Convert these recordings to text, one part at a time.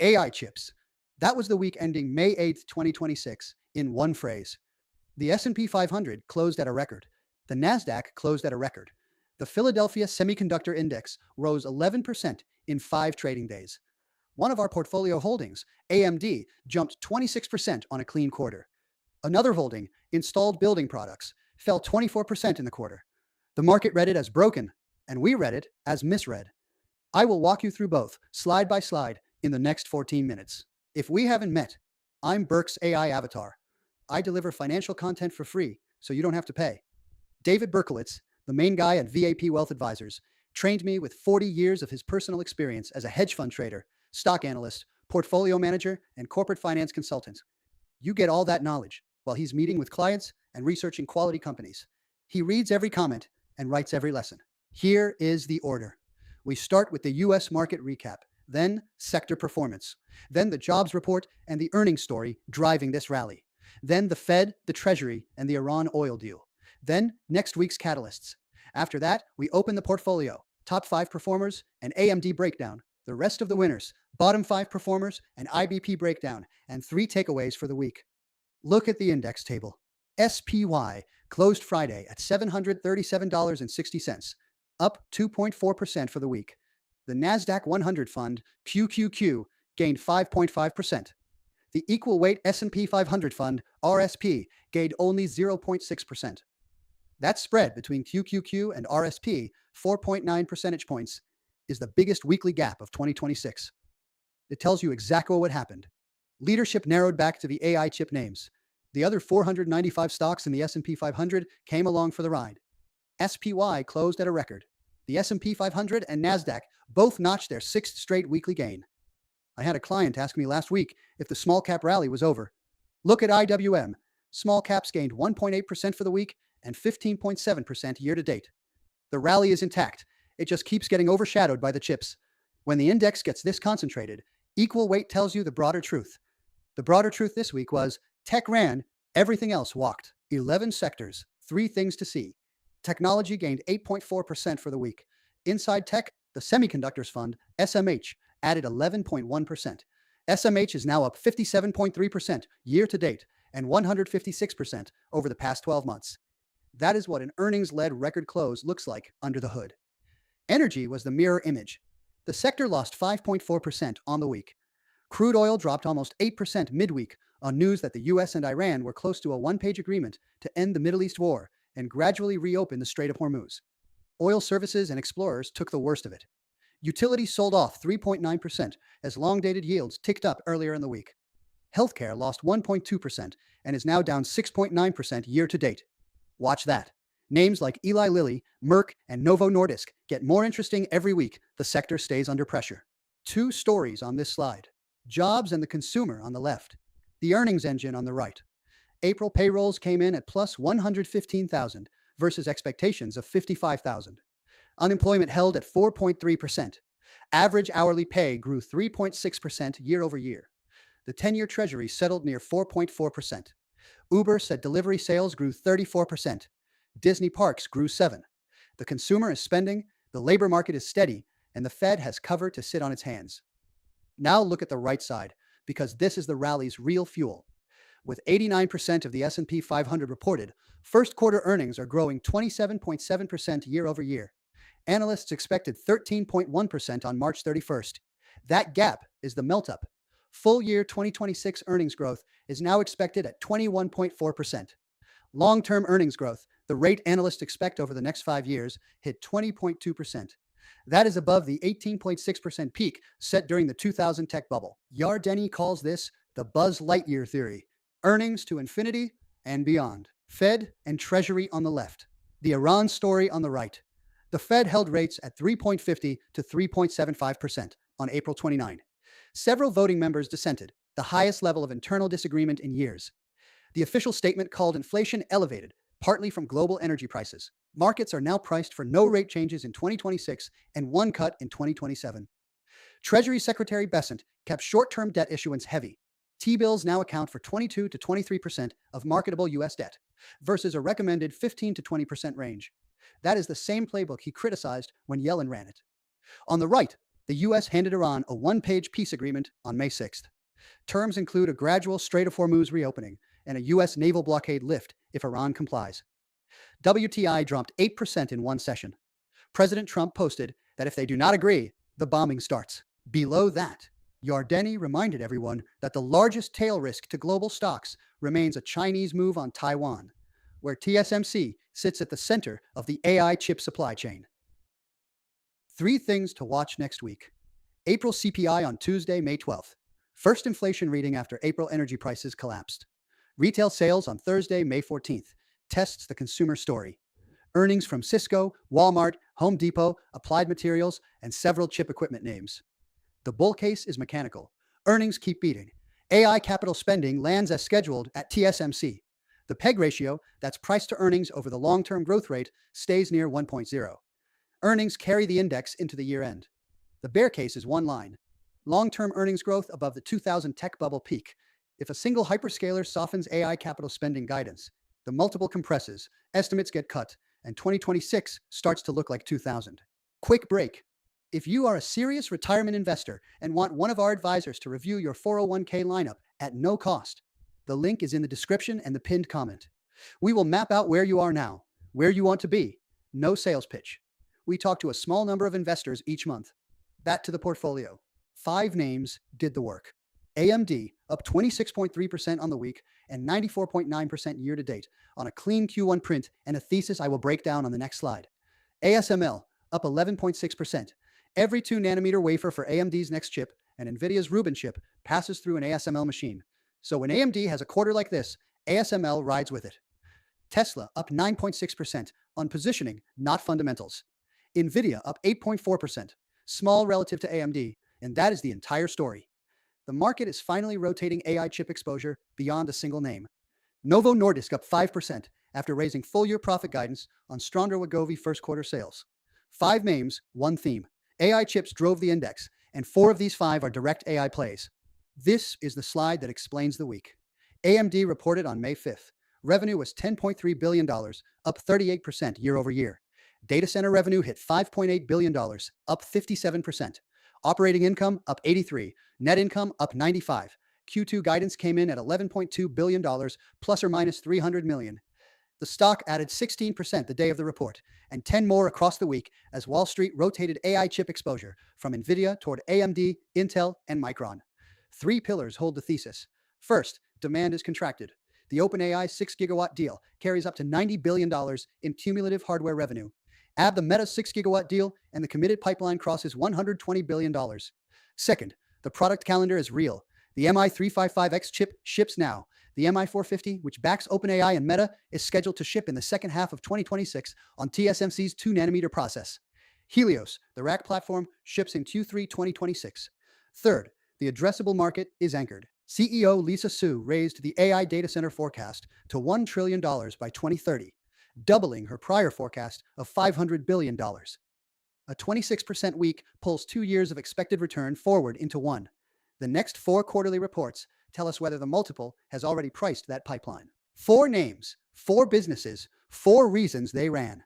AI chips. That was the week ending May 8th, 2026, in one phrase. The S&P 500 closed at a record. The Nasdaq closed at a record. The Philadelphia Semiconductor Index rose 11% in 5 trading days. One of our portfolio holdings, AMD, jumped 26% on a clean quarter. Another holding, Installed Building Products, fell 24% in the quarter. The market read it as broken, and we read it as misread. I will walk you through both, slide by slide, in the next 14 minutes. If we haven't met, I'm Burke's AI avatar. I deliver financial content for free, so you don't have to pay. David Berkowitz, the main guy at VAP Wealth Advisors, trained me with 40 years of his personal experience as a hedge fund trader, stock analyst, portfolio manager, and corporate finance consultant. You get all that knowledge while he's meeting with clients and researching quality companies. He reads every comment and writes every lesson. Here is the order. We start with the US market recap, then sector performance, then the jobs report and the earnings story driving this rally, then the Fed, the Treasury, and the Iran oil deal, then next week's catalysts. After that, we open the portfolio, top 5 performers, and AMD Breakdown, the rest of the winners, bottom 5 performers, and IBP Breakdown, and 3 takeaways for the week. Look at the index table. SPY closed Friday at $737.60, up 2.4% for the week. The Nasdaq 100 fund, QQQ, gained 5.5%. The equal weight S&P 500 fund, RSP, gained only 0.6%. That spread between QQQ and RSP, 4.9 percentage points, is the biggest weekly gap of 2026. It tells you exactly what happened. Leadership narrowed back to the AI chip names. The other 495 stocks in the S&P 500 came along for the ride. SPY closed at a record. The S&P 500 and Nasdaq both notched their 6th straight weekly gain. I had a client ask me last week if the small cap rally was over. Look at IWM. Small caps gained 1.8% for the week and 15.7% year to date. The rally is intact. It just keeps getting overshadowed by the chips. When the index gets this concentrated, equal weight tells you the broader truth. The broader truth this week was tech ran, everything else walked. 11 sectors, 3 things to see. Technology gained 8.4% for the week. Inside tech, the Semiconductors Fund, SMH, added 11.1%. SMH is now up 57.3% year to date and 156% over the past 12 months. That is what an earnings-led record close looks like under the hood. Energy was the mirror image. The sector lost 5.4% on the week. Crude oil dropped almost 8% midweek on news that the US and Iran were close to a one-page agreement to end the Middle East war and gradually reopen the Strait of Hormuz. Oil services and explorers took the worst of it. Utilities sold off 3.9% as long-dated yields ticked up earlier in the week. Healthcare lost 1.2% and is now down 6.9% year to date. Watch that. Names like Eli Lilly, Merck, and Novo Nordisk get more interesting every week. The sector stays under pressure. 2 stories on this slide. Jobs and the consumer on the left. The earnings engine on the right. April payrolls came in at plus 115,000 versus expectations of 55,000. Unemployment held at 4.3%. Average hourly pay grew 3.6% year over year. The 10-year Treasury settled near 4.4%. Uber said delivery sales grew 34%. Disney parks grew 7%. The consumer is spending, the labor market is steady, and the Fed has cover to sit on its hands. Now look at the right side, because this is the rally's real fuel. With 89% of the S&P 500 reported, first quarter earnings are growing 27.7% year over year. Analysts expected 13.1% on March 31st. That gap is the melt-up. Full year 2026 earnings growth is now expected at 21.4%. Long-term earnings growth, the rate analysts expect over the next 5 years, hit 20.2%. That is above the 18.6% peak set during the 2000 tech bubble. Yardeni calls this the Buzz Lightyear theory. Earnings to infinity and beyond. Fed and Treasury on the left. The Iran story on the right. The Fed held rates at 3.50 to 3.75% on April 29. Several voting members dissented, the highest level of internal disagreement in years. The official statement called inflation elevated, partly from global energy prices. Markets are now priced for no rate changes in 2026 and 1 cut in 2027. Treasury Secretary Bessent kept short-term debt issuance heavy. T-bills now account for 22 to 23% of marketable U.S. debt, versus a recommended 15 to 20% range. That is the same playbook he criticized when Yellen ran it. On the right, The U.S. handed Iran a one-page peace agreement on May 6th. Terms include a gradual Strait of Hormuz reopening and a U.S. naval blockade lift if Iran complies. WTI dropped 8% in one session. President Trump posted that if they do not agree, the bombing starts. Below that, Yardeni reminded everyone that the largest tail risk to global stocks remains a Chinese move on Taiwan, where TSMC sits at the center of the AI chip supply chain. 3 things to watch next week. April CPI on Tuesday, May 12th. First inflation reading after April energy prices collapsed. Retail sales on Thursday, May 14th. Tests the consumer story. Earnings from Cisco, Walmart, Home Depot, Applied Materials, and several chip equipment names. The bull case is mechanical. Earnings keep beating. AI capital spending lands as scheduled at TSMC. The PEG ratio, that's price to earnings over the long-term growth rate, stays near 1.0. Earnings carry the index into the year-end. The bear case is one line. Long-term earnings growth above the 2000 tech bubble peak. If a single hyperscaler softens AI capital spending guidance, the multiple compresses, estimates get cut, and 2026 starts to look like 2000. Quick break. If you are a serious retirement investor and want one of our advisors to review your 401k lineup at no cost, the link is in the description and the pinned comment. We will map out where you are now, where you want to be. No sales pitch. We talk to a small number of investors each month. Back to the portfolio. 5 names did the work. AMD up 26.3% on the week and 94.9% year to date on a clean Q1 print and a thesis I will break down on the next slide. ASML up 11.6%. Every 2-nanometer wafer for AMD's next chip and NVIDIA's Rubin chip passes through an ASML machine. So when AMD has a quarter like this, ASML rides with it. Tesla up 9.6% on positioning, not fundamentals. NVIDIA up 8.4%, small relative to AMD, and that is the entire story. The market is finally rotating AI chip exposure beyond a single name. Novo Nordisk up 5% after raising full-year profit guidance on stronger Wegovy first-quarter sales. 5 names, 1 theme. AI chips drove the index, and 4 of these 5 are direct AI plays. This is the slide that explains the week. AMD reported on May 5th. Revenue was $10.3 billion, up 38% year over year. Data center revenue hit $5.8 billion, up 57%. Operating income up 83, net income up 95. Q2 guidance came in at $11.2 billion, plus or minus $300 million. The stock added 16% the day of the report, and 10 more across the week as Wall Street rotated AI chip exposure from NVIDIA toward AMD, Intel, and Micron. 3 pillars hold the thesis. First, demand is contracted. The OpenAI 6-gigawatt deal carries up to $90 billion in cumulative hardware revenue. Add the Meta 6-gigawatt deal, and the committed pipeline crosses $120 billion. Second, the product calendar is real. The MI355X chip ships now. The MI450, which backs OpenAI and Meta, is scheduled to ship in the second half of 2026 on TSMC's 2-nanometer process. Helios, the rack platform, ships in Q3 2026. Third, the addressable market is anchored. CEO Lisa Su raised the AI data center forecast to $1 trillion by 2030. Doubling her prior forecast of $500 billion. A 26% week pulls 2 years of expected return forward into one. The next 4 quarterly reports tell us whether the multiple has already priced that pipeline. 4 names, 4 businesses, 4 reasons they ran.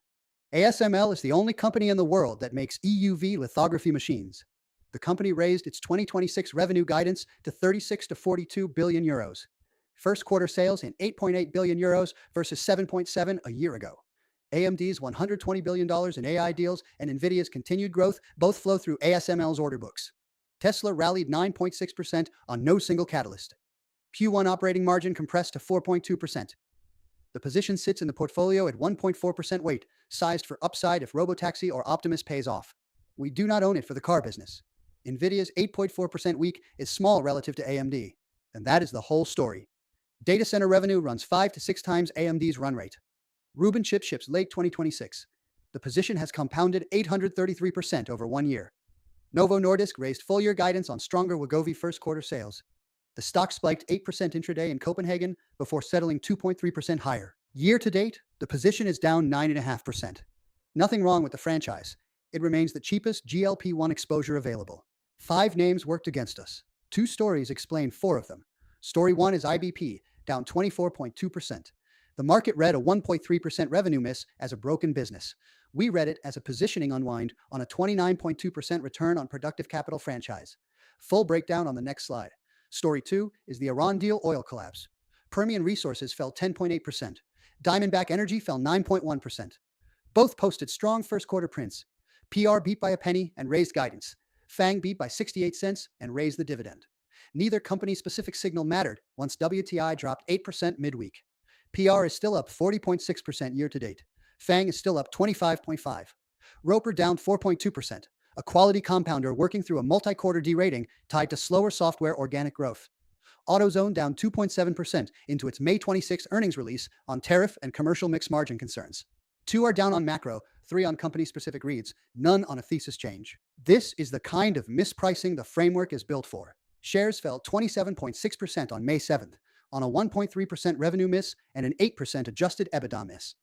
ASML is the only company in the world that makes EUV lithography machines. The company raised its 2026 revenue guidance to 36 to 42 billion euros. First quarter sales in 8.8 billion euros versus 7.7 a year ago. AMD's $120 billion in AI deals and NVIDIA's continued growth both flow through ASML's order books. Tesla rallied 9.6% on no single catalyst. Q1 operating margin compressed to 4.2%. The position sits in the portfolio at 1.4% weight, sized for upside if Robotaxi or Optimus pays off. We do not own it for the car business. NVIDIA's 8.4% week is small relative to AMD, and that is the whole story. Data center revenue runs 5 to 6 times AMD's run rate. Rubin chip ships late 2026. The position has compounded 833% over 1 year. Novo Nordisk raised full-year guidance on stronger Wegovy first-quarter sales. The stock spiked 8% intraday in Copenhagen before settling 2.3% higher. Year to date, the position is down 9.5%. Nothing wrong with the franchise. It remains the cheapest GLP-1 exposure available. 5 names worked against us. 2 stories explain 4 of them. Story 1 is IBP, down 24.2%. The market read a 1.3% revenue miss as a broken business. We read it as a positioning unwind on a 29.2% return on productive capital franchise. Full breakdown on the next slide. Story 2 is the Iran deal oil collapse. Permian Resources fell 10.8%. Diamondback Energy fell 9.1%. Both posted strong first quarter prints. PR beat by a penny and raised guidance. FANG beat by 68 cents and raised the dividend. Neither company specific signal mattered once WTI dropped 8% midweek. PR is still up 40.6% year to date. FANG is still up 25.5%. Roper down 4.2%, a quality compounder working through a multi-quarter derating tied to slower software organic growth. AutoZone down 2.7% into its May 26 earnings release on tariff and commercial mix margin concerns. 2 are down on macro, 3 on company-specific reads, none on a thesis change. This is the kind of mispricing the framework is built for. Shares fell 27.6% on May 7th, on a 1.3% revenue miss and an 8% adjusted EBITDA miss.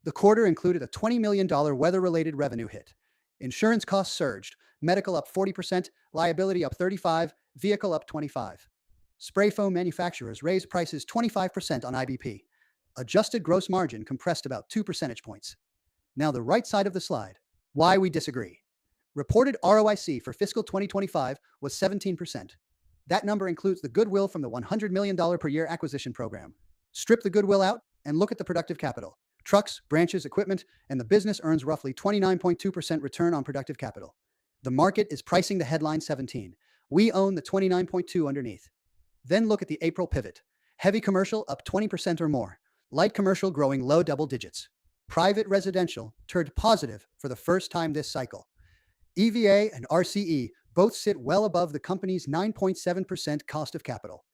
The quarter included a $20 million weather-related revenue hit. Insurance costs surged, medical up 40%, liability up 35%, vehicle up 25%. Spray foam manufacturers raised prices 25% on IBP. Adjusted gross margin compressed about 2 percentage points. Now the right side of the slide. Why we disagree. Reported ROIC for fiscal 2025 was 17%. That number includes the goodwill from the $100 million per year acquisition program. Strip the goodwill out and look at the productive capital. Trucks, branches, equipment, and the business earns roughly 29.2% return on productive capital. The market is pricing the headline 17. We own the 29.2 underneath. Then look at the April pivot. Heavy commercial up 20% or more. Light commercial growing low double digits. Private residential turned positive for the first time this cycle. EVA and RCE both sit well above the company's 9.7% cost of capital.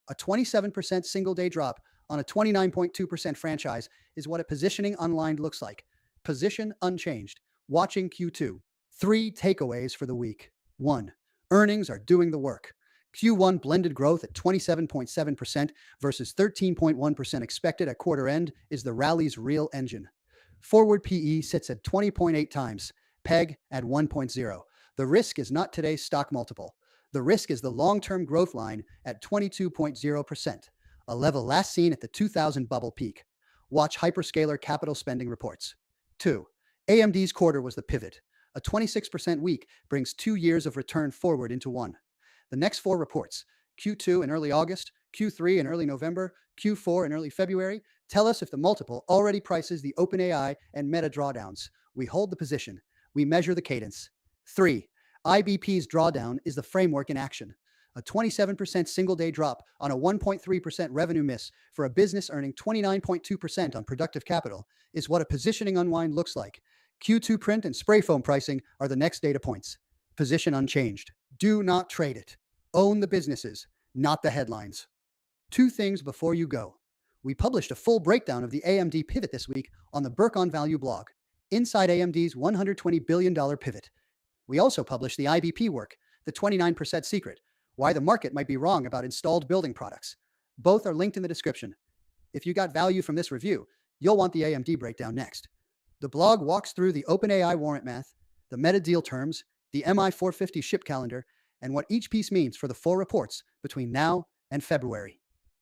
A 27% single-day drop on a 29.2% franchise is what a positioning unlined looks like. Position unchanged. Watching Q2. 3 takeaways for the week. 1. Earnings are doing the work. Q1 blended growth at 27.7% versus 13.1% expected at quarter end is the rally's real engine. Forward PE sits at 20.8 times, PEG at 1.0. The risk is not today's stock multiple. The risk is the long-term growth line at 22.0%, a level last seen at the 2000 bubble peak. Watch hyperscaler capital spending reports. 2. AMD's quarter was the pivot. A 26% week brings 2 years of return forward into one. The next 4 reports, Q2 in early August, Q3 in early November, Q4 in early February, tell us if the multiple already prices the OpenAI and Meta drawdowns. We hold the position. We measure the cadence. 3. IBP's drawdown is the framework in action. A 27% single-day drop on a 1.3% revenue miss for a business earning 29.2% on productive capital is what a positioning unwind looks like. Q2 print and spray foam pricing are the next data points. Position unchanged. Do not trade it. Own the businesses, not the headlines. 2 things before you go. We published a full breakdown of the AMD pivot this week on the Burke on Value blog, inside AMD's $120 billion pivot. We also published the IBP work, the 29% secret, why the market might be wrong about installed building products. Both are linked in the description. If you got value from this review, you'll want the AMD breakdown next. The blog walks through the OpenAI warrant math, the Meta deal terms, the MI450 ship calendar, and what each piece means for the 4 reports between now and February.